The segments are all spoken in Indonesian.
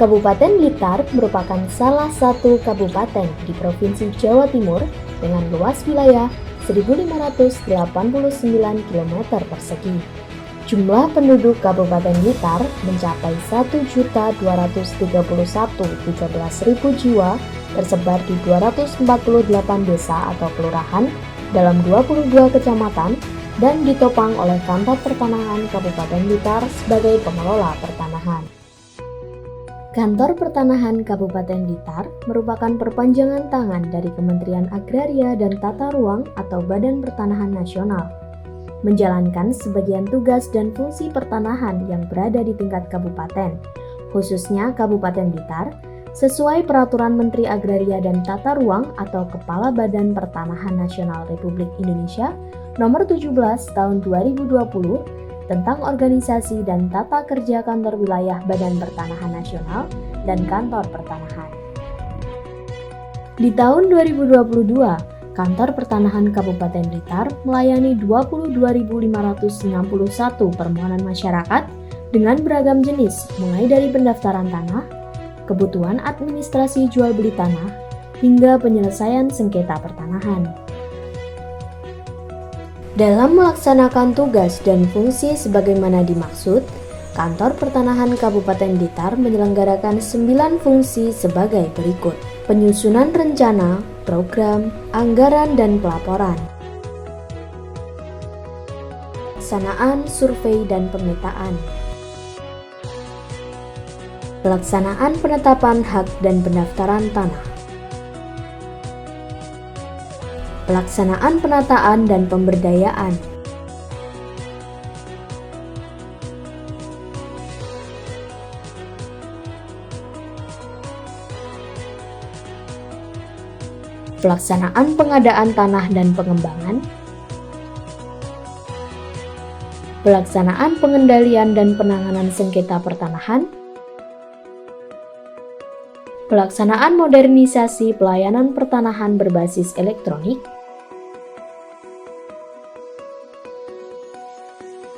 Kabupaten Blitar merupakan salah satu kabupaten di Provinsi Jawa Timur dengan luas wilayah 1.589 km persegi. Jumlah penduduk Kabupaten Blitar mencapai 1.231.017.000 jiwa, tersebar di 248 desa atau kelurahan dalam 22 kecamatan dan ditopang oleh Kantor Pertanahan Kabupaten Blitar sebagai pengelola pertanahan. Kantor Pertanahan Kabupaten Blitar merupakan perpanjangan tangan dari Kementerian Agraria dan Tata Ruang atau Badan Pertanahan Nasional, menjalankan sebagian tugas dan fungsi pertanahan yang berada di tingkat kabupaten, khususnya Kabupaten Blitar, sesuai Peraturan Menteri Agraria dan Tata Ruang atau Kepala Badan Pertanahan Nasional Republik Indonesia Nomor 17 Tahun 2020 tentang organisasi dan tata kerja kantor wilayah Badan Pertanahan Nasional dan Kantor Pertanahan. Di tahun 2022, Kantor Pertanahan Kabupaten Blitar melayani 22.561 permohonan masyarakat dengan beragam jenis, mulai dari pendaftaran tanah, kebutuhan administrasi jual beli tanah, hingga penyelesaian sengketa pertanahan. Dalam melaksanakan tugas dan fungsi sebagaimana dimaksud, Kantor Pertanahan Kabupaten Blitar menyelenggarakan 9 fungsi sebagai berikut: penyusunan rencana, program, anggaran, dan pelaporan, pelaksanaan survei dan pemetaan, pelaksanaan penetapan hak dan pendaftaran tanah, pelaksanaan penataan dan pemberdayaan, pelaksanaan pengadaan tanah dan pengembangan, pelaksanaan pengendalian dan penanganan sengketa pertanahan, pelaksanaan modernisasi pelayanan pertanahan berbasis elektronik,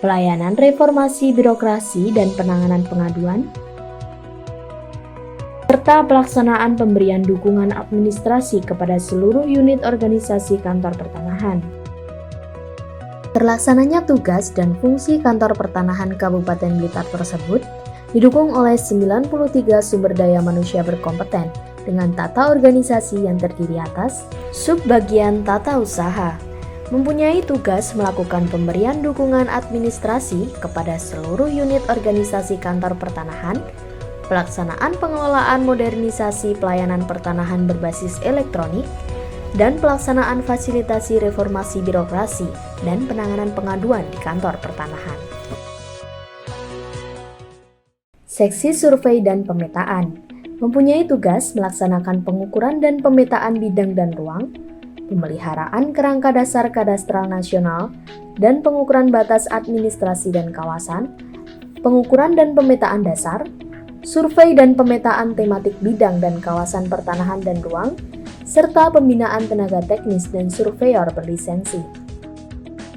pelayanan reformasi birokrasi dan penanganan pengaduan, serta pelaksanaan pemberian dukungan administrasi kepada seluruh unit organisasi kantor pertanahan. Terlaksananya tugas dan fungsi Kantor Pertanahan Kabupaten Blitar tersebut didukung oleh 93 sumber daya manusia berkompeten dengan tata organisasi yang terdiri atas subbagian tata usaha, mempunyai tugas melakukan pemberian dukungan administrasi kepada seluruh unit organisasi kantor pertanahan, pelaksanaan pengelolaan modernisasi pelayanan pertanahan berbasis elektronik, dan pelaksanaan fasilitasi reformasi birokrasi dan penanganan pengaduan di kantor pertanahan. Seksi survei dan pemetaan mempunyai tugas melaksanakan pengukuran dan pemetaan bidang dan ruang, pemeliharaan kerangka dasar kadastral nasional, dan pengukuran batas administrasi dan kawasan, pengukuran dan pemetaan dasar, survei dan pemetaan tematik bidang dan kawasan pertanahan dan ruang, serta pembinaan tenaga teknis dan surveyor berlisensi.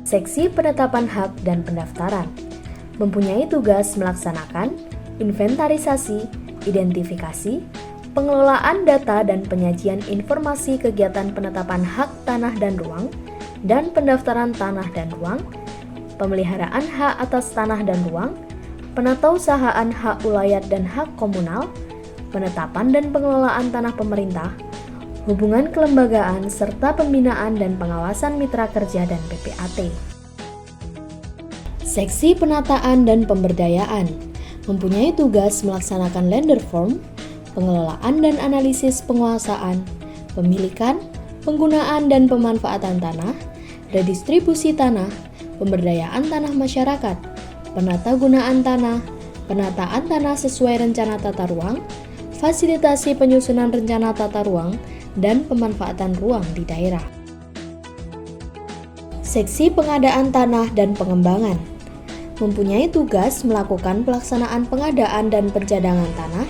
Seksi penetapan hak dan pendaftaran mempunyai tugas melaksanakan inventarisasi, identifikasi, pengelolaan data dan penyajian informasi kegiatan penetapan hak tanah dan ruang, dan pendaftaran tanah dan ruang, pemeliharaan hak atas tanah dan ruang, penatausahaan hak ulayat dan hak komunal, penetapan dan pengelolaan tanah pemerintah, hubungan kelembagaan, serta pembinaan dan pengawasan mitra kerja dan PPAT. Seksi penataan dan pemberdayaan mempunyai tugas melaksanakan lender form, pengelolaan dan analisis penguasaan, pemilikan, penggunaan dan pemanfaatan tanah, redistribusi tanah, pemberdayaan tanah masyarakat, penatagunaan tanah, penataan tanah sesuai rencana tata ruang, fasilitasi penyusunan rencana tata ruang, dan pemanfaatan ruang di daerah. Seksi pengadaan tanah dan pengembangan mempunyai tugas melakukan pelaksanaan pengadaan dan pencadangan tanah,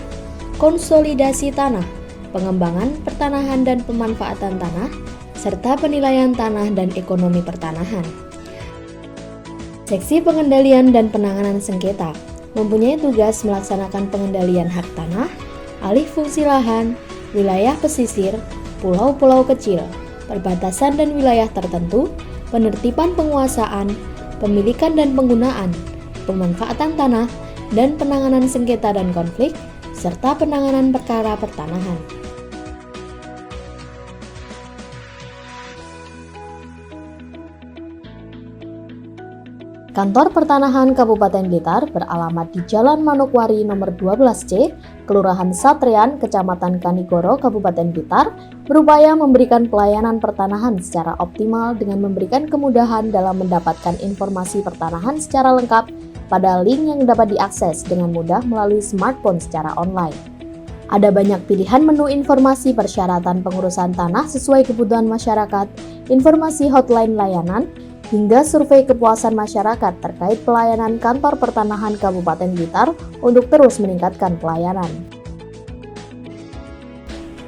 konsolidasi tanah, pengembangan pertanahan dan pemanfaatan tanah, serta penilaian tanah dan ekonomi pertanahan. Seksi pengendalian dan penanganan sengketa mempunyai tugas melaksanakan pengendalian hak tanah, alih fungsi lahan, wilayah pesisir, pulau-pulau kecil, perbatasan dan wilayah tertentu, penertiban penguasaan, pemilikan dan penggunaan, pemanfaatan tanah, dan penanganan sengketa dan konflik, serta penanganan perkara pertanahan. Kantor Pertanahan Kabupaten Blitar beralamat di Jalan Manokwari nomor 12C, Kelurahan Satrian, Kecamatan Kanigoro, Kabupaten Blitar, berupaya memberikan pelayanan pertanahan secara optimal dengan memberikan kemudahan dalam mendapatkan informasi pertanahan secara lengkap pada link yang dapat diakses dengan mudah melalui smartphone secara online. Ada banyak pilihan menu informasi persyaratan pengurusan tanah sesuai kebutuhan masyarakat, informasi hotline layanan, hingga survei kepuasan masyarakat terkait pelayanan Kantor Pertanahan Kabupaten Blitar untuk terus meningkatkan pelayanan.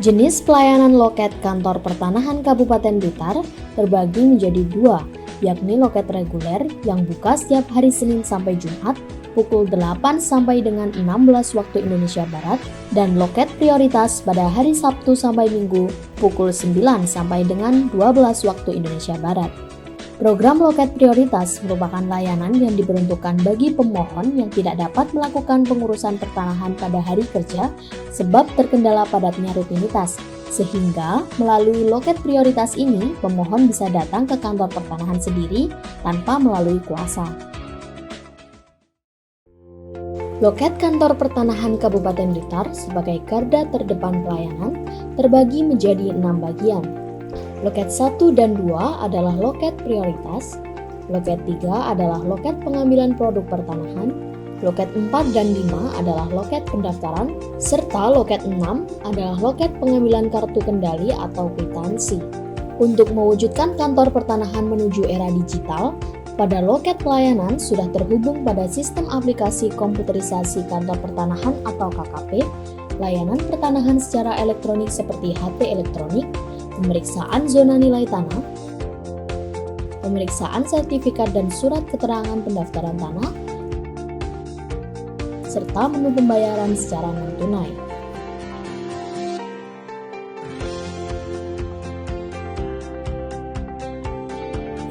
Jenis pelayanan loket Kantor Pertanahan Kabupaten Blitar terbagi menjadi dua, yakni loket reguler yang buka setiap hari Senin sampai Jumat pukul 8 sampai dengan 16 waktu Indonesia Barat dan loket prioritas pada hari Sabtu sampai Minggu pukul 9 sampai dengan 12 waktu Indonesia Barat. Program loket prioritas merupakan layanan yang diperuntukkan bagi pemohon yang tidak dapat melakukan pengurusan pertanahan pada hari kerja sebab terkendala padatnya rutinitas, sehingga melalui loket prioritas ini pemohon bisa datang ke kantor pertanahan sendiri tanpa melalui kuasa. Loket Kantor Pertanahan Kabupaten Blitar sebagai garda terdepan pelayanan terbagi menjadi 6 bagian. Loket 1 dan 2 adalah loket prioritas, loket 3 adalah loket pengambilan produk pertanahan, loket 4 dan 5 adalah loket pendaftaran, serta loket 6 adalah loket pengambilan kartu kendali atau kwitansi. Untuk mewujudkan kantor pertanahan menuju era digital, pada loket pelayanan sudah terhubung pada sistem aplikasi komputerisasi kantor pertanahan atau KKP, layanan pertanahan secara elektronik seperti HP elektronik, pemeriksaan zona nilai tanah, pemeriksaan sertifikat dan surat keterangan pendaftaran tanah, serta menu pembayaran secara non-tunai.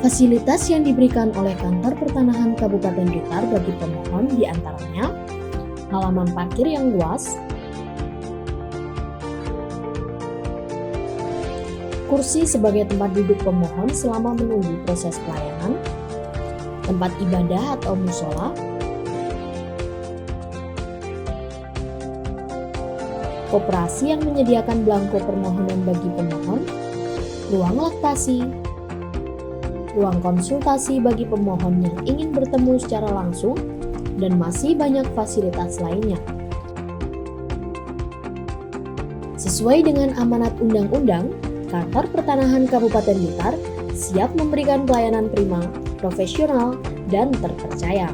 Fasilitas yang diberikan oleh Kantor Pertanahan Kabupaten Blitar bagi pemohon diantaranya halaman parkir yang luas, kursi sebagai tempat duduk pemohon selama menunggu proses pelayanan, tempat ibadah atau musola, koperasi yang menyediakan belangko permohonan bagi pemohon, ruang laktasi, ruang konsultasi bagi pemohon yang ingin bertemu secara langsung, dan masih banyak fasilitas lainnya. Sesuai dengan amanat undang-undang, Kantor Pertanahan Kabupaten Blitar siap memberikan pelayanan prima, profesional, dan terpercaya.